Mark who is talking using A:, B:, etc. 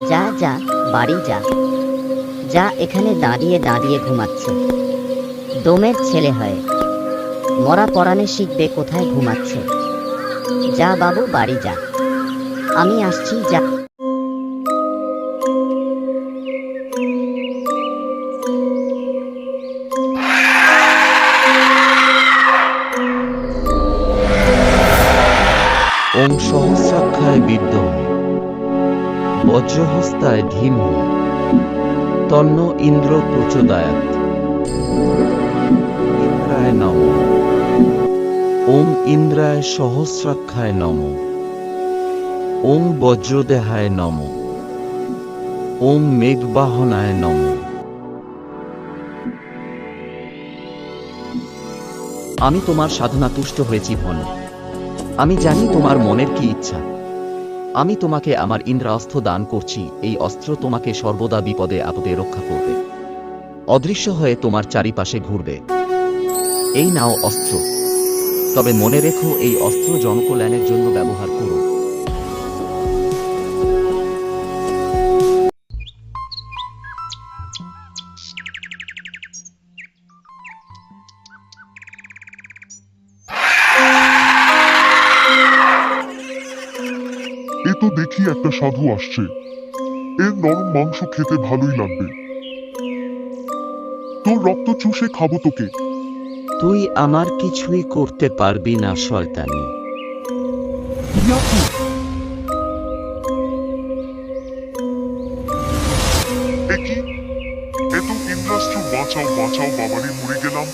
A: যা যা, বাড়ি যা। যা, এখানে দাঁড়িয়ে দাঁড়িয়ে ঘুমাচ্ছে দমের ছেলে হয়ে। মরা পরাণে শিখবে কোথায় ঘুমাচ্ছে। যা বাবু, বাড়ি যা। আমি আসছি, যা।
B: ওং সহস্রাক্ষায় বিদ্মহে বজ্রহস্তায় ধীমহি তন্ন ইন্দ্র প্রচোদয়াৎ। ইন্দ্রায় নমঃ। ওং ইন্দ্রায় সহস্রাক্ষায় নমঃ। ওং বজ্রদেহায় নমঃ। ওং মেঘবাহনায় নমঃ। আমি তোমার সাধনা তুষ্ট হয়েছি ভন। আমি জানি তোমার মনের কি ইচ্ছা। আমি তোমাকে আমার ইন্দ্রাস্ত্র দান করছি। এই অস্ত্র তোমাকে সর্বদা বিপদে আপদে রক্ষা করবে, অদৃশ্য হয়ে তোমার চারিপাশে ঘুরবে। এই নাও অস্ত্র, তবে মনে রেখো এই অস্ত্র জনকল্যাণের জন্য ব্যবহার করো।
C: এ তো দেখি একটা সাধু আসছে। এর নরম মাংস খেতে ভালোই লাগবে। তোর রক্ত চুষে খাবো তোকে।
B: তুই আমার কিছুই করতে পারবি না শয়তানি।
C: ইয়াকু! এ কি? এ তো ইন্দ্রাস্ত্র, বাঁচাও বাঁচাও বাবারে, মরে গেলাম।